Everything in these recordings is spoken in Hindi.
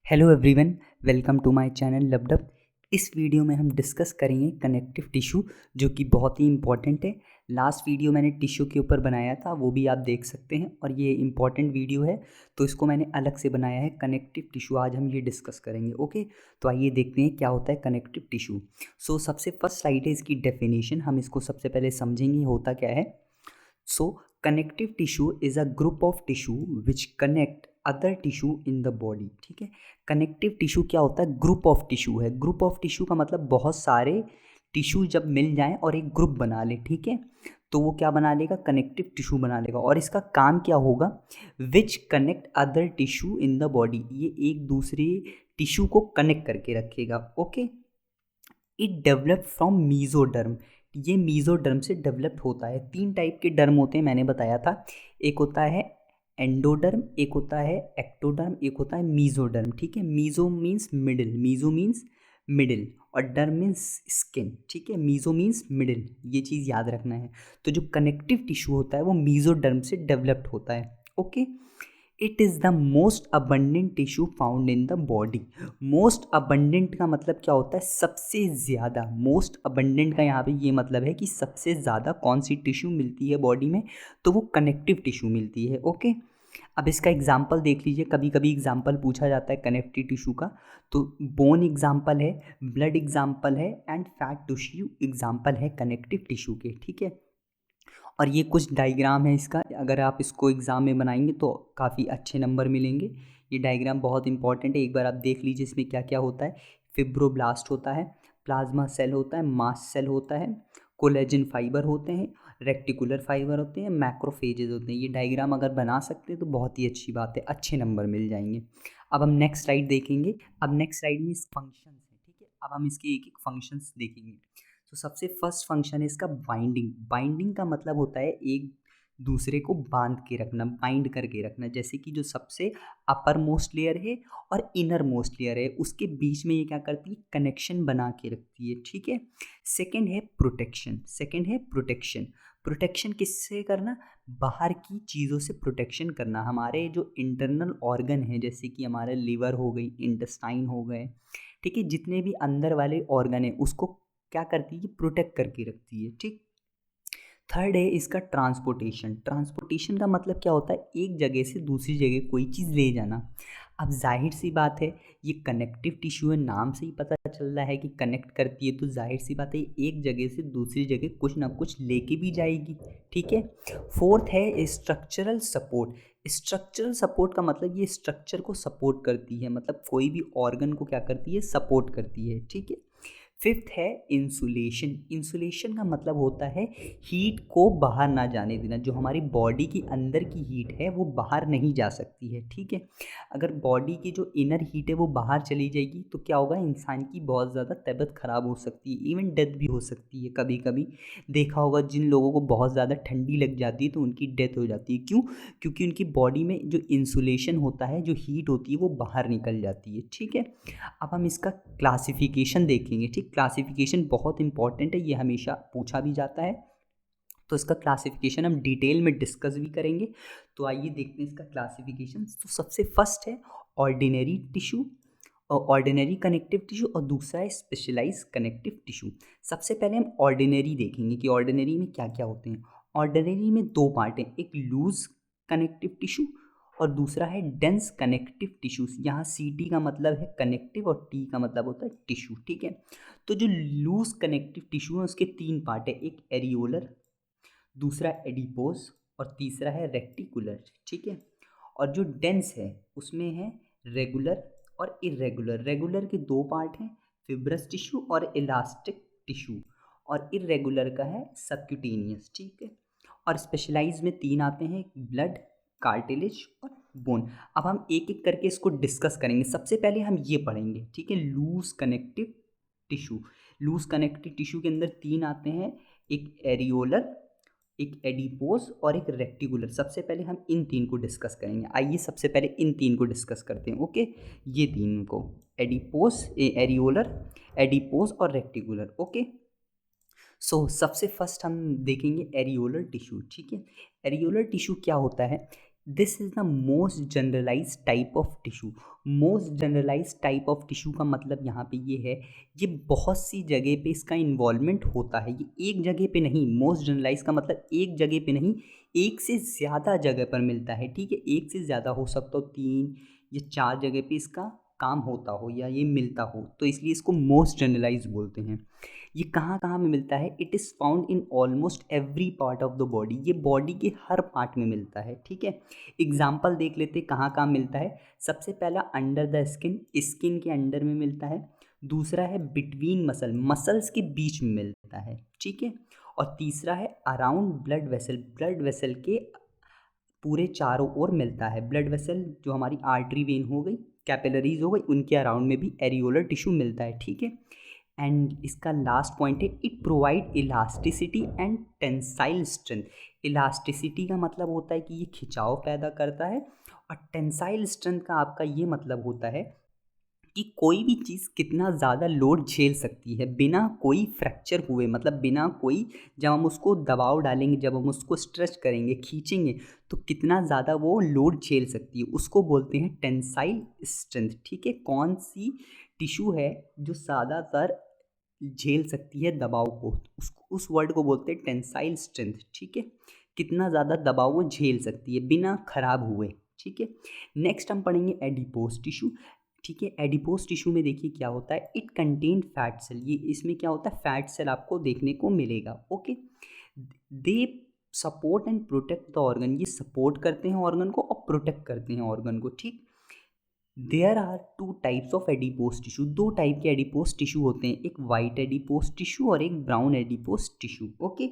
Hello everyone, welcome to my channel LubDub. इस वीडियो में हम डिस्कस करेंगे कनेक्टिव टिश्यू, जो कि बहुत ही इम्पॉर्टेंट है। लास्ट वीडियो मैंने टिश्यू के ऊपर बनाया था, वो भी आप देख सकते हैं, और ये इम्पॉर्टेंट वीडियो है तो इसको मैंने अलग से बनाया है। कनेक्टिव टिश्यू आज हम ये डिस्कस करेंगे। ओके, तो आइए देखते हैं क्या होता है कनेक्टिव टिश्यू। सो सबसे फर्स्ट स्लाइड है इसकी डेफिनेशन, हम इसको सबसे पहले समझेंगे होता क्या है। So connective tissue is a group of tissue which connect other tissue in the body. ठीक है, कनेक्टिव टिश्यू क्या होता है? ग्रुप ऑफ टिश्यू है। ग्रुप ऑफ टिश्यू का मतलब बहुत सारे टिश्यू जब मिल जाएं और एक ग्रुप बना ले, ठीक है, तो वो क्या बना लेगा? कनेक्टिव टिश्यू बना लेगा। और इसका काम क्या होगा? विच connect other tissue in the body, ये एक दूसरे टिश्यू को कनेक्ट करके रखेगा। Okay, it develop from mesoderm, ये मीजोडर्म से डेवलप्ड होता है। तीन टाइप के डर्म होते हैं, मैंने बताया था। एक होता है एंडोडर्म, एक होता है एक्टोडर्म, एक होता है मीजोडर्म। ठीक है, meso means middle, meso means middle, और डर्म मीन्स स्किन। ठीक है, मीजो मीन्स मिडिल, ये चीज़ याद रखना है। तो जो कनेक्टिव टिश्यू होता है वो मीजोडर्म से डेवलप्ड होता है। Okay, it is the most abundant tissue found in the body. Most abundant का मतलब क्या होता है? सबसे ज़्यादा। मोस्ट अबंडेंट का यहाँ पे ये मतलब है कि सबसे ज़्यादा कौन सी टिश्यू मिलती है बॉडी में, तो वो कनेक्टिव टिश्यू मिलती है। ओके, अब इसका एग्जाम्पल देख लीजिए। कभी कभी एग्जाम्पल पूछा जाता है कनेक्टिव टिश्यू का, तो बोन एग्जाम्पल है, ब्लड एग्जाम्पल है, एंड फैट टिश्यू एग्जाम्पल है कनेक्टिव टिश्यू के। ठीक है, और ये कुछ डायग्राम है इसका, अगर आप इसको एग्ज़ाम में बनाएंगे तो काफ़ी अच्छे नंबर मिलेंगे। ये डायग्राम बहुत इंपॉर्टेंट है, एक बार आप देख लीजिए इसमें क्या क्या होता है। फिब्रोब्लास्ट होता है, प्लाज्मा सेल होता है, मास्ट सेल होता है, कोलेजन फाइबर होते हैं, रेक्टिकुलर फाइबर होते हैं, मैक्रोफेजेज होते हैं। ये डायग्राम अगर बना सकते हैं तो बहुत ही अच्छी बात है, अच्छे नंबर मिल जाएंगे। अब हम नेक्स्ट स्लाइड देखेंगे। अब नेक्स्ट स्लाइड में फंक्शंस हैं। ठीक है, अब हम इसके एक एक फंक्शंस देखेंगे। तो सबसे फर्स्ट फंक्शन है इसका बाइंडिंग। बाइंडिंग का मतलब होता है एक दूसरे को बांध के रखना, बाइंड करके रखना। जैसे कि जो सबसे अपर मोस्ट लेयर है और इनर मोस्ट लेयर है, उसके बीच में ये क्या करती है? कनेक्शन बना के रखती है। ठीक है, सेकंड है प्रोटेक्शन। सेकंड है प्रोटेक्शन। प्रोटेक्शन किससे करना? बाहर की चीज़ों से प्रोटेक्शन करना। हमारे जो इंटरनल ऑर्गन है, जैसे कि हमारे लीवर हो गई, इंटेस्टाइन हो गए, ठीक है, जितने भी अंदर वाले ऑर्गन है उसको क्या करती है? प्रोटेक्ट करके रखती है। ठीक, थर्ड है इसका ट्रांसपोर्टेशन। ट्रांसपोर्टेशन का मतलब क्या होता है? एक जगह से दूसरी जगह कोई चीज़ ले जाना। अब जाहिर सी बात है, ये कनेक्टिव टिश्यू है, नाम से ही पता चल रहा है कि कनेक्ट करती है, तो जाहिर सी बात है एक जगह से दूसरी जगह कुछ ना कुछ लेके भी जाएगी। ठीक है, फोर्थ है स्ट्रक्चरल सपोर्ट। स्ट्रक्चरल सपोर्ट का मतलब ये स्ट्रक्चर को सपोर्ट करती है, मतलब कोई भी ऑर्गन को क्या करती है? सपोर्ट करती है। ठीक है, फिफ्थ है इंसुलेशन। इंसुलेशन का मतलब होता है हीट को बाहर ना जाने देना। जो हमारी बॉडी की अंदर की हीट है वो बाहर नहीं जा सकती है। ठीक है, अगर बॉडी की जो इनर हीट है वो बाहर चली जाएगी तो क्या होगा? इंसान की बहुत ज़्यादा तबीयत ख़राब हो सकती है, इवन डेथ भी हो सकती है। कभी कभी देखा होगा जिन लोगों को बहुत ज़्यादा ठंडी लग जाती है तो उनकी डेथ हो जाती है। क्यों? क्योंकि उनकी बॉडी में जो इंसुलेशन होता है, जो हीट होती है, वो बाहर निकल जाती है। ठीक है, अब हम इसका क्लासिफिकेशन देखेंगे। ठीक, क्लासिफिकेशन बहुत इंपॉर्टेंट है, ये हमेशा पूछा भी जाता है, तो इसका क्लासिफिकेशन हम डिटेल में डिस्कस भी करेंगे। तो आइए देखते हैं इसका क्लासिफिकेशन। तो सबसे फर्स्ट है ordinary tissue, ordinary connective tissue, और दूसरा है स्पेशलाइज कनेक्टिव टिश्यू। सबसे पहले हम ऑर्डिनरी देखेंगे कि ऑर्डिनरी में क्या क्या होते हैं। ऑर्डिनरी में दो पार्ट हैं, एक लूज कनेक्टिव टिश्यू और दूसरा है डेंस कनेक्टिव टिश्यूज। यहाँ सी टी का मतलब है कनेक्टिव और टी का मतलब होता है टिश्यू। ठीक है, तो जो लूज कनेक्टिव टिश्यू है उसके तीन पार्ट है, एक एरियोलर, दूसरा एडिपोज, और तीसरा है रेक्टिकुलर। ठीक है, और जो डेंस है उसमें है रेगुलर और इरेगुलर। रेगुलर के दो पार्ट हैं, फिब्रस टिश्यू और इलास्टिक टिश्यू, और इरेगुलर का है सबक्यूटेनियस। ठीक है, और स्पेशलाइज में तीन आते हैं, ब्लड, कार्टिलेज और बोन। अब हम एक एक करके इसको डिस्कस करेंगे। सबसे पहले हम ये पढ़ेंगे, ठीक है, loose connective tissue. Loose connective tissue के अंदर तीन आते हैं, एक एरियोलर, एक एडिपोज और एक रेक्टिकुलर। सबसे पहले हम इन तीन को डिस्कस करेंगे। आइए सबसे पहले इन तीन को डिस्कस करते हैं। ओके, ये तीन को, एडिपोज, एरियोलर, एडिपोज और रेक्टिकुलर। ओके, सबसे फर्स्ट हम देखेंगे एरियोलर टिश्यू। ठीक है, एरियोलर टिश्यू क्या होता है? This is the most generalise type of tissue. Most generalise type of tissue का मतलब यहाँ पे ये है, ये बहुत सी जगह पे इसका इन्वॉल्वमेंट होता है, ये एक जगह पे नहीं। मोस्ट जनरलाइज का मतलब एक जगह पे नहीं, एक से ज़्यादा जगह पर मिलता है, ठीक है। एक से ज़्यादा हो सकता हो, 3 या 4 जगह पे इसका काम होता हो या ये मिलता हो, तो इसलिए इसको मोस्ट जनरलाइज बोलते हैं। ये कहाँ कहाँ में मिलता है? It is found in almost every part of the body. ये बॉडी के हर पार्ट में मिलता है, ठीक है। एग्जाम्पल देख लेते कहाँ कहाँ मिलता है। सबसे पहला अंडर द स्किन, स्किन के अंडर में मिलता है। दूसरा है बिटवीन मसल, मसल्स के बीच में मिलता है, ठीक है। और तीसरा है around blood vessel, blood vessel के पूरे चारों ओर मिलता है। ब्लड वेसल जो हमारी आर्टरी वेन हो गई, कैपिलरीज हो गई, उनके अराउंड में भी एरियोलर टिश्यू मिलता है, ठीक है। एंड इसका लास्ट पॉइंट है, it provide elasticity and tensile strength. Elasticity का मतलब होता है कि ये खिंचाव पैदा करता है, और टेंसाइल स्ट्रेंथ का आपका ये मतलब होता है कि कोई भी चीज़ कितना ज़्यादा लोड झेल सकती है बिना कोई फ्रैक्चर हुए, मतलब बिना कोई, जब हम उसको दबाव डालेंगे, जब हम उसको स्ट्रेच करेंगे, खींचेंगे, तो कितना ज़्यादा वो लोड झेल सकती है, उसको बोलते हैं टेंसाइल स्ट्रेंथ, ठीक है। कौन सी टिश्यू है जो ज़्यादातर झेल सकती है दबाव को, उस वर्ड को बोलते हैं टेंसाइल स्ट्रेंथ, ठीक है। कितना ज़्यादा दबाव वो झेल सकती है बिना खराब हुए, ठीक है। नेक्स्ट हम पढ़ेंगे एडिपोज टिश्यू, ठीक है। एडिपोज टिश्यू में देखिए क्या होता है, इट कंटेन फैट सेल। ये इसमें क्या होता है, फैट सेल आपको देखने को मिलेगा, okay. They support and protect the organ, ये सपोर्ट करते हैं ऑर्गन को और प्रोटेक्ट करते हैं ऑर्गन को, ठीक। There are 2 types of adipose tissue, 2 type के एडिपोज टिश्यू होते हैं, एक वाइट एडिपोज टिश्यू और एक ब्राउन एडिपोज टिश्यू, ओके।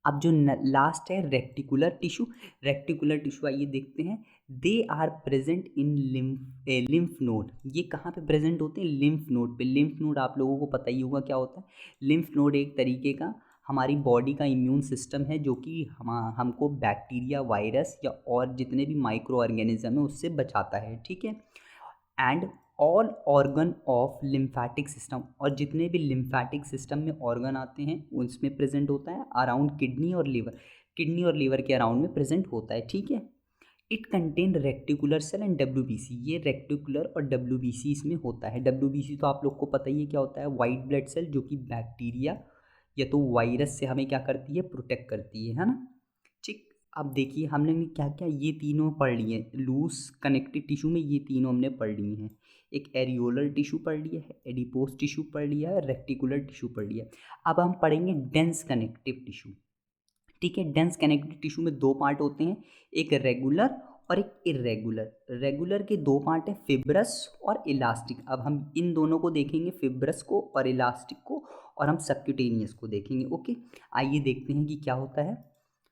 अब जो लास्ट है रेक्टिकुलर टिश्यू, रेक्टिकुलर टिश्यू आइए देखते हैं। They are present in lymph node. ये कहाँ पे प्रेजेंट होते हैं? लिम्फ नोड पे। लिम्फ नोड आप लोगों को पता ही होगा क्या होता है। लिम्फ नोड एक तरीके का हमारी बॉडी का इम्यून सिस्टम है, जो कि हमको बैक्टीरिया, वायरस या और जितने भी माइक्रो ऑर्गेनिज्म है उससे बचाता है, ठीक है। And all organ of lymphatic system, और जितने भी लिम्फेटिक सिस्टम में ऑर्गन आते हैं उसमें प्रेजेंट होता है अराउंड किडनी और लीवर, किडनी और लीवर के अराउंड में प्रेजेंट होता है, ठीक है। It contain reticular cell and WBC, ये रेक्टिकुलर और डब्ल्यूबीसी इसमें होता है। डब्ल्यूबीसी तो आप लोग को पता ही है क्या होता है, वाइट ब्लड सेल, जो कि बैक्टीरिया या तो वायरस से हमें क्या करती है, प्रोटेक्ट करती है ना, ठीक। अब देखिए हमने क्या क्या ये तीनों पढ़ लिए हैं, लूज कनेक्टिव टिश्यू में ये तीनों हमने पढ़ लिए हैं। एक एरियोलर टिश्यू पढ़ लिया है, एडिपोज टिश्यू पढ़ लिया है, रेक्टिकुलर टिश्यू पढ़ लिया है। अब हम पढ़ेंगे डेंस कनेक्टिव टिश्यू, ठीक है। डेंस कनेक्टिव टिश्यू में 2 पार्ट होते हैं, एक रेगुलर और एक इरेगुलर। रेगुलर के 2 पार्ट हैं, फिब्रस और इलास्टिक। अब हम इन दोनों को देखेंगे, फिब्रस को और इलास्टिक को, और हम सबक्यूटेनियस को देखेंगे, ओके। आइए देखते हैं कि क्या होता है।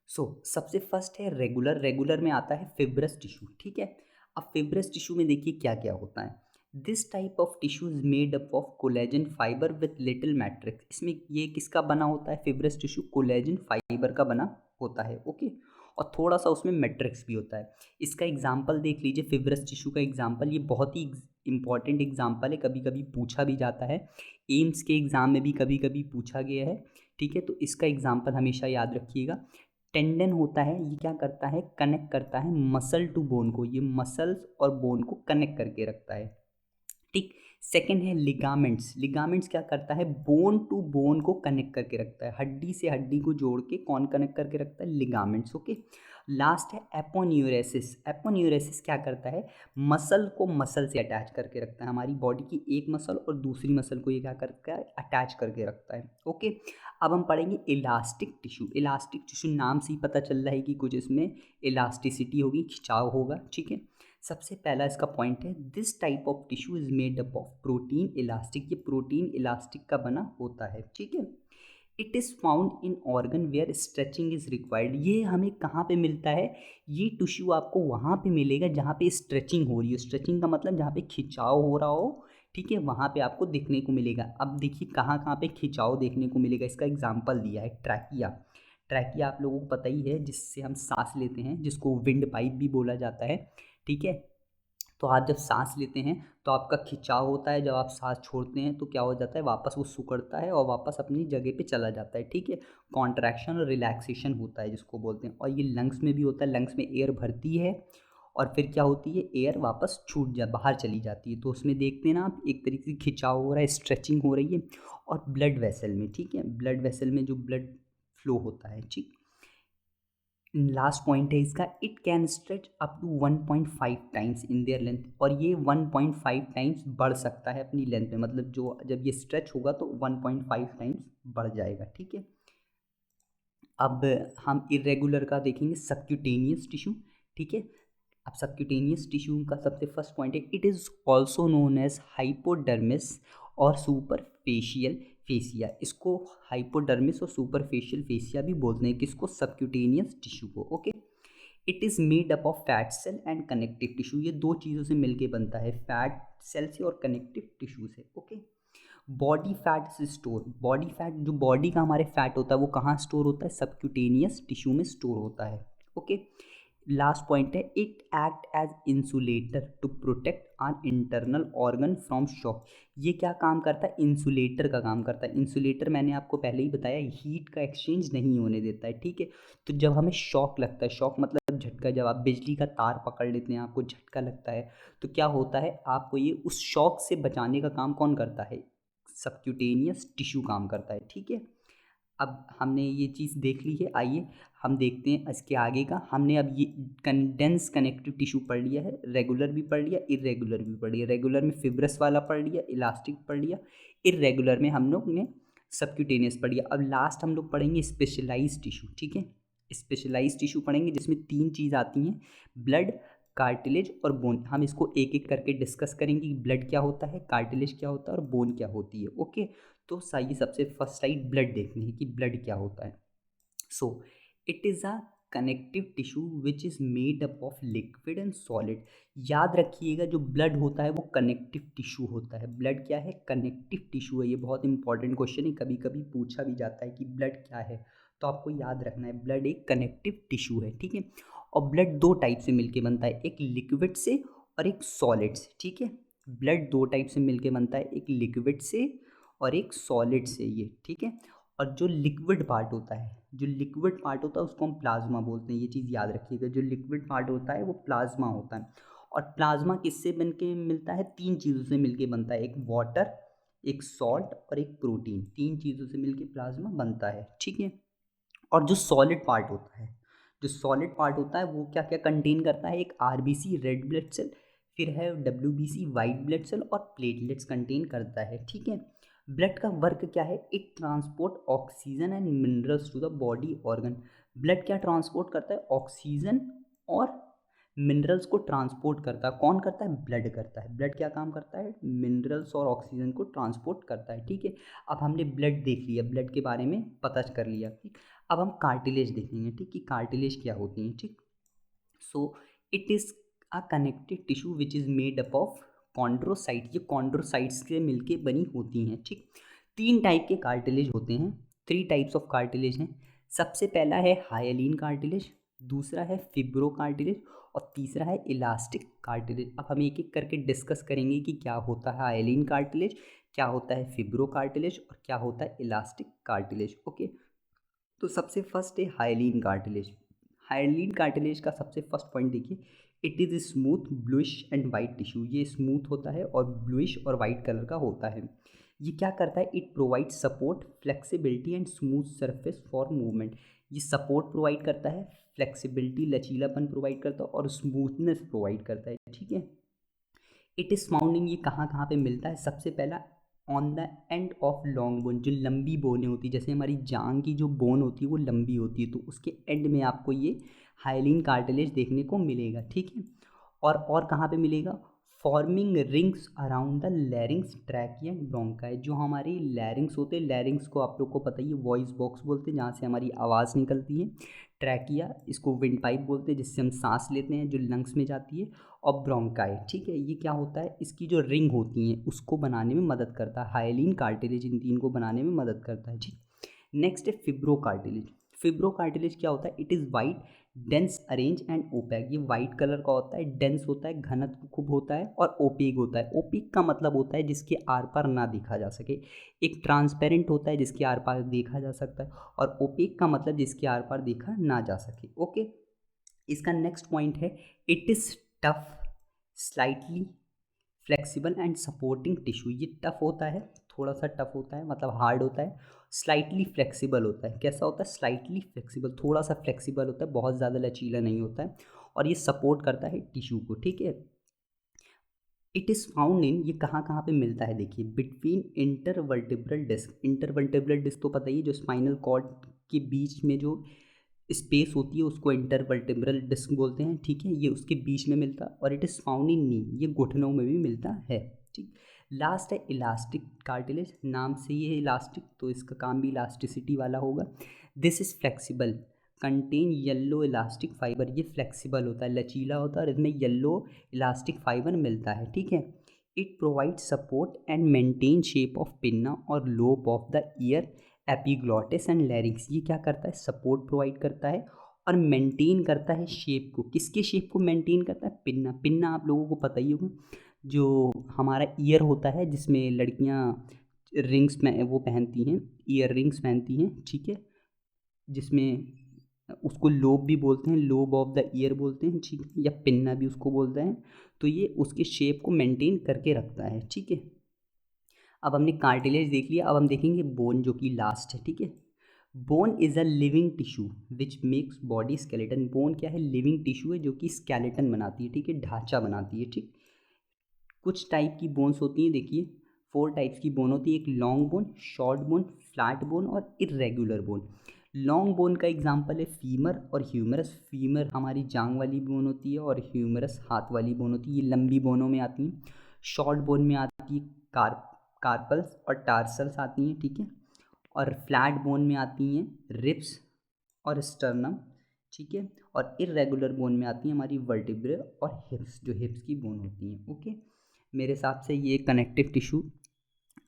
सबसे फर्स्ट है रेगुलर। रेगुलर में आता है फिब्रस टिश्यू, ठीक है। अब फिब्रस टिश्यू में देखिए क्या क्या होता है। This type of tissue is made up of collagen fibre with little matrix. इसमें ये किसका बना होता है, फिब्रस टिश्यू कोलेजन फाइबर का बना होता है, ओके। और थोड़ा सा उसमें मैट्रिक्स भी होता है। इसका एग्जाम्पल देख लीजिए, फिब्रस टिश्यू का एग्जाम्पल, ये बहुत ही इंपॉर्टेंट एग्जाम्पल है, कभी कभी पूछा भी जाता है, एम्स के एग्ज़ाम में भी कभी कभी पूछा गया है, ठीक है। तो इसका एग्जाम्पल हमेशा याद रखिएगा। टेंडन होता है, ये क्या करता है, कनेक्ट करता है मसल टू बोन को, ये मसल्स और बोन को कनेक्ट करके रखता है, ठीक। सेकेंड है लिगामेंट्स। लिगामेंट्स क्या करता है, बोन टू बोन को कनेक्ट करके रखता है, हड्डी से हड्डी को जोड़ के कौन कनेक्ट करके रखता है, लिगामेंट्स, ओके। लास्ट है एपोन्यूरेसिस। एपोन्यूरेसिस क्या करता है, मसल को मसल से अटैच करके रखता है, हमारी बॉडी की एक मसल और दूसरी मसल को ये क्या करता है, अटैच करके रखता है, ओके। अब हम पढ़ेंगे इलास्टिक टिश्यू। इलास्टिक टिश्यू नाम से ही पता चल रहा है कि कुछ इसमें इलास्टिसिटी होगी, खिंचाव होगा, ठीक है। सबसे पहला इसका पॉइंट है, this type of tissue is made up of protein elastic. ये प्रोटीन इलास्टिक का बना होता है, ठीक है। It is found in organ where stretching is required. ये हमें कहाँ पे मिलता है, ये टिश्यू आपको वहाँ पे मिलेगा जहाँ पे स्ट्रेचिंग हो रही है। स्ट्रेचिंग का मतलब जहाँ पे खिंचाव हो रहा हो, ठीक है, वहाँ पे आपको देखने को मिलेगा। अब देखिए कहाँ कहाँ पे खिंचाव देखने को मिलेगा, इसका एग्जाम्पल दिया है, ट्रैकिया। ट्रैकिया आप लोगों को पता ही है, जिससे हम सांस लेते हैं, जिसको विंड पाइप भी बोला जाता है, ठीक है। तो आप जब सांस लेते हैं तो आपका खिंचाव होता है, जब आप सांस छोड़ते हैं तो क्या हो जाता है, वापस वो सिकुड़ता है और वापस अपनी जगह पे चला जाता है, ठीक है। कॉन्ट्रैक्शन और रिलैक्सेशन होता है जिसको बोलते हैं, और ये लंग्स में भी होता है। लंग्स में एयर भरती है और फिर क्या होती है, एयर वापस बाहर चली जाती है। तो उसमें देखते हैं ना आप, एक तरीके से खिंचाव हो रहा है, स्ट्रेचिंग हो रही है। और ब्लड वेसल में, ठीक है, ब्लड वेसल में जो ब्लड फ्लो होता है, ठीक। लास्ट पॉइंट है इसका, it can stretch up to 1.5 times in there length, और ये 1.5 टाइम्स बढ़ सकता है अपनी लेंथ में, मतलब जो जब ये स्ट्रेच होगा तो 1.5 टाइम्स बढ़ जाएगा, ठीक है। अब हम इरेगुलर का देखेंगे, सबक्यूटेनियस टिश्यू, ठीक है। अब सबक्यूटेनियस टिश्यू का सबसे फर्स्ट पॉइंट है, it is also known as hypodermis और सुपरफेशियल फेसिया। इसको हाइपोडर्मिस और सुपरफेशियल फेसिया भी बोलते हैं, किसको, सबक्यूटेनियस टिश्यू को, okay. It is made up of fat cell and connective tissue, ये दो चीज़ों से मिलके बनता है, फैट सेल से और कनेक्टिव टिश्यू से, ओके। बॉडी फैट से स्टोर, बॉडी फैट जो बॉडी का हमारे फैट होता है वो कहाँ स्टोर होता है, सबक्यूटेनियस टिश्यू में स्टोर होता है, ओके। लास्ट पॉइंट है, it act as insulator to protect our internal organ from shock. ये क्या काम करता है, इंसुलेटर का काम करता है। इंसुलेटर मैंने आपको पहले ही बताया, हीट का एक्सचेंज नहीं होने देता है, ठीक है। तो जब हमें शॉक लगता है, शॉक मतलब झटका, जब आप बिजली का तार पकड़ लेते हैं, आपको झटका लगता है, तो क्या होता है, आपको ये उस शॉक से बचाने का काम कौन करता है, सबक्यूटेनियस टिश्यू काम करता है, ठीक है। अब हमने ये चीज़ देख ली है, आइए हम देखते हैं इसके आगे का। हमने अब ये कंडेंस कनेक्टिव टिश्यू पढ़ लिया है, रेगुलर भी पढ़ लिया, इरेगुलर भी पढ़ लिया। रेगुलर में फिब्रस वाला पढ़ लिया, इलास्टिक पढ़ लिया, इरेगुलर में हम लोग ने सबक्यूटेनियस पढ़ लिया। अब लास्ट हम लोग पढ़ेंगे स्पेशलाइज्ड टिश्यू, ठीक है। स्पेशलाइज्ड टिश्यू पढ़ेंगे जिसमें तीन चीज़ आती हैं, ब्लड, कार्टिलेज और बोन। हम इसको एक एक करके डिस्कस करेंगे कि ब्लड क्या होता है, कार्टिलेज क्या होता है और बोन क्या होती है, ओके। तो सही, सबसे फर्स्ट साइड ब्लड देखनी है कि ब्लड क्या होता है। So it is a connective tissue which is made up of liquid and solid. याद रखिएगा, जो ब्लड होता है वो कनेक्टिव टिश्यू होता है। ब्लड क्या है, कनेक्टिव टिश्यू है। ये बहुत इंपॉर्टेंट क्वेश्चन है, कभी कभी पूछा भी जाता है कि ब्लड क्या है, तो आपको याद रखना है ब्लड एक कनेक्टिव टिश्यू है, ठीक है। और ब्लड दो टाइप से मिलके बनता है, एक लिक्विड से और एक सॉलिड से, ठीक है। ब्लड दो टाइप से मिलके बनता है, एक लिक्विड से और एक सॉलिड से, ये ठीक है। और जो लिक्विड पार्ट होता है, जो लिक्विड पार्ट होता है उसको हम प्लाज्मा बोलते हैं, ये चीज़ याद रखिएगा। जो लिक्विड पार्ट होता है वो प्लाज्मा होता है। और प्लाज्मा किससे बन के मिलता है, तीन चीज़ों से मिलके बनता है, एक वाटर, एक सॉल्ट और एक प्रोटीन। तीन चीज़ों से मिलके प्लाज्मा बनता है, ठीक है। और जो सॉलिड पार्ट होता है, जो सॉलिड पार्ट होता है वो क्या क्या कंटेन करता है, एक आरबीसी रेड ब्लड सेल, फिर है डब्ल्यूबीसी वाइट ब्लड सेल और प्लेटलेट्स कंटेन करता है, ठीक है। ब्लड का वर्क क्या है, it transport oxygen and minerals to the body organ. Blood क्या ट्रांसपोर्ट करता है, ऑक्सीजन और मिनरल्स को ट्रांसपोर्ट करता है। कौन करता है, ब्लड करता है। ब्लड क्या काम करता है, मिनरल्स और ऑक्सीजन को ट्रांसपोर्ट करता है, ठीक है। अब हमने ब्लड देख लिया, ब्लड के बारे में पता कर लिया, ठीक। अब हम कार्टिलेज देखेंगे, ठीक, कि कार्टिलेज क्या होती है, ठीक। So it is a connective tissue which is made up of chondrocyte. ये कॉन्ड्रोसाइट्स से मिलके बनी होती हैं, ठीक। तीन टाइप के कार्टिलेज होते हैं, थ्री टाइप्स ऑफ कार्टिलेज हैं। सबसे पहला है हाइलीन कार्टिलेज, दूसरा है फिब्रो कार्टिलेज और तीसरा है इलास्टिक कार्टिलेज। अब हम एक एक करके डिस्कस करेंगे कि क्या होता है हाइलीन कार्टिलेज, क्या होता है फिब्रो कार्टिलेज और क्या होता है इलास्टिक कार्टिलेज, ओके। तो सबसे फर्स्ट है हाइलीन कार्टिलेज। हाइलीन कार्टिलेज का सबसे फर्स्ट पॉइंट देखिए, it is smooth bluish and white tissue. ये स्मूथ होता है और ब्लूइश और वाइट कलर का होता है। ये क्या करता है, it provide support, flexibility and smooth surface for movement. ये सपोर्ट प्रोवाइड करता है, फ्लेक्सिबिलिटी लचीलापन प्रोवाइड करता है और स्मूथनेस प्रोवाइड करता है, ठीक है। इट इज़ फाउंडिंग, ये कहाँ कहाँ पे मिलता है, सबसे पहला on the end of long bone. जो लंबी बोनें होती है, जैसे हमारी जांग की जो बोन होती है वो लंबी होती है, तो उसके एंड में आपको ये हाइलीन कार्टिलेज देखने को मिलेगा, ठीक है। और कहाँ पे मिलेगा, forming rings around the larynx, trachea and bronchi. जो हमारी लैरिंग्स होते हैं, लैरिंग्स को आप लोग को पता ही है वॉइस बॉक्स बोलते हैं, जहाँ से हमारी आवाज़ निकलती है। ट्रैकिया, इसको विंड पाइप बोलते हैं जिससे हम सांस लेते हैं, जो लंग्स में जाती है। और ब्रोंकाई, ठीक है, ये क्या होता है, इसकी जो रिंग होती हैं उसको बनाने में मदद करता है। हाइलीन कार्टिलेज इन तीन को बनाने में मदद करता है, ठीक। नेक्स्ट है फिब्रो कार्टिलेज। फिब्रो कार्टिलेज क्या होता है, it is white dense arrange and opaque, ये वाइट कलर का होता है, डेंस होता है, घनत्व खूब होता है, और ओपेक होता है। ओपेक का मतलब होता है जिसके आर पार ना देखा जा सके। एक ट्रांसपेरेंट होता है जिसके आर पार देखा जा सकता है, और ओपेक का मतलब जिसके आर पार देखा ना जा सके। ओके, इसका नेक्स्ट पॉइंट है it is tough, slightly flexible and supporting tissue. ये टफ होता है, थोड़ा सा टफ होता है, मतलब हार्ड होता है। स्लाइटली फ्लेक्सिबल होता है, कैसा होता है? स्लाइटली फ्लेक्सिबल, थोड़ा सा फ्लेक्सिबल होता है, बहुत ज़्यादा लचीला नहीं होता है, और ये सपोर्ट करता है टिश्यू को, ठीक है। इट इज़ फाउंड इन, ये कहाँ कहाँ पे मिलता है देखिए, between intervertebral disc. Intervertebral disc तो पता ही है, जो स्पाइनल कॉर्ड के बीच में जो स्पेस होती है उसको इंटरवर्टिब्रल डिस्क बोलते हैं, ठीक है। ये उसके बीच में मिलता है, और इट इज़ फाउंड इन नी, ये घुटनों में भी मिलता है, ठीक। लास्ट है इलास्टिक कार्टिलेज, नाम से ही है इलास्टिक, तो इसका काम भी इलास्टिसिटी वाला होगा। This is flexible, contain yellow elastic fibre, ये फ्लेक्सिबल होता है, लचीला होता है, और इसमें येल्लो इलास्टिक फाइबर मिलता है, ठीक है। It provide support and maintain shape of pinna और lobe of the ear, epiglottis and larynx. ये क्या करता है? सपोर्ट प्रोवाइड करता है और मेंटेन करता है शेप को। किसके शेप को मेंटेन करता है? पिन्ना। पिन्ना आप लोगों को पता ही होगा, जो हमारा ईयर होता है जिसमें लड़कियां रिंग्स में वो पहनती हैं, ईयर रिंग्स पहनती हैं, ठीक है, जिसमें उसको लोब भी बोलते हैं, लोब ऑफ द ईयर बोलते हैं, ठीक है, या पिन्ना भी उसको बोलते हैं। तो ये उसके शेप को मेंटेन करके रखता है, ठीक है। अब हमने कार्टिलेज देख लिया, अब हम देखेंगे बोन, जो कि लास्ट है, ठीक है। Bone is a living tissue which makes body skeleton. Bone क्या है? लिविंग टिश्यू है जो कि स्केलेटन बनाती है, ठीक है, ढांचा बनाती है, ठीक। कुछ टाइप की बोन्स होती हैं, देखिए 4 टाइप्स की बोन होती है। एक long bone, short bone, flat bone और इर्रेगुलर बोन। लॉन्ग बोन का एग्जांपल है फीमर और ह्यूमरस। फीमर हमारी जांग वाली बोन होती है, और ह्यूमरस हाथ वाली बोन होती है, ये लंबी बोनों में आती हैं। शॉर्ट बोन में आती है कार्पल्स और टार्सल्स आती हैं, ठीक है। और फ्लैट बोन में आती हैं रिब्स और स्टर्नम, ठीक है। और इर्रेगुलर बोन में आती हैं हमारी वर्टिब्रे और हिप्स, जो हिप्स की बोन होती हैं, ओके। मेरे हिसाब से ये कनेक्टिव टिश्यू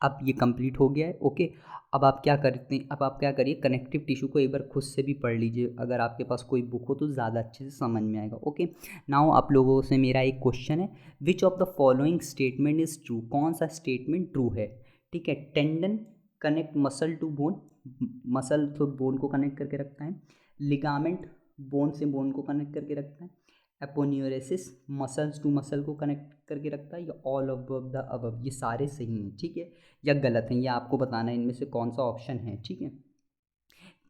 अब ये कंप्लीट हो गया है, ओके। अब आप क्या करते हैं, अब आप क्या करिए, कनेक्टिव टिश्यू को एक बार खुद से भी पढ़ लीजिए, अगर आपके पास कोई बुक हो तो ज़्यादा अच्छे से समझ में आएगा, ओके। नाउ आप लोगों से मेरा एक क्वेश्चन है, which of the following statement is true. कौन सा स्टेटमेंट ट्रू है, ठीक है। Tendon connect muscle to bone, muscle तो बोन को कनेक्ट करके रखता है। लिगामेंट बोन से बोन को कनेक्ट करके रखता है। एपोन्यूरेसिस मसल्स टू मसल को कनेक्ट करके रखता है, या ऑल ऑफ द अबव, ये सारे सही हैं, ठीक है, या गलत हैं, ये आपको बताना है इनमें से कौन सा ऑप्शन है, ठीक है।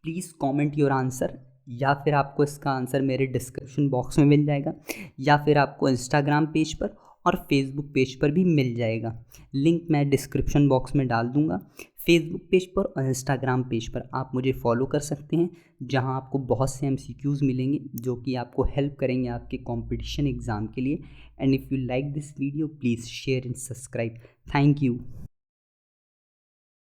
प्लीज़ कमेंट योर आंसर, या फिर आपको इसका आंसर मेरे डिस्क्रिप्शन बॉक्स में मिल जाएगा, या फिर आपको इंस्टाग्राम पेज पर और फेसबुक पेज पर भी मिल जाएगा। लिंक मैं डिस्क्रिप्शन बॉक्स में डाल दूंगा। फेसबुक पेज पर और इंस्टाग्राम पेज पर आप मुझे फॉलो कर सकते हैं, जहां आपको बहुत से MCQs मिलेंगे जो कि आपको हेल्प करेंगे आपके कंपटीशन एग्ज़ाम के लिए। And if you like this video please share and subscribe. Thank you.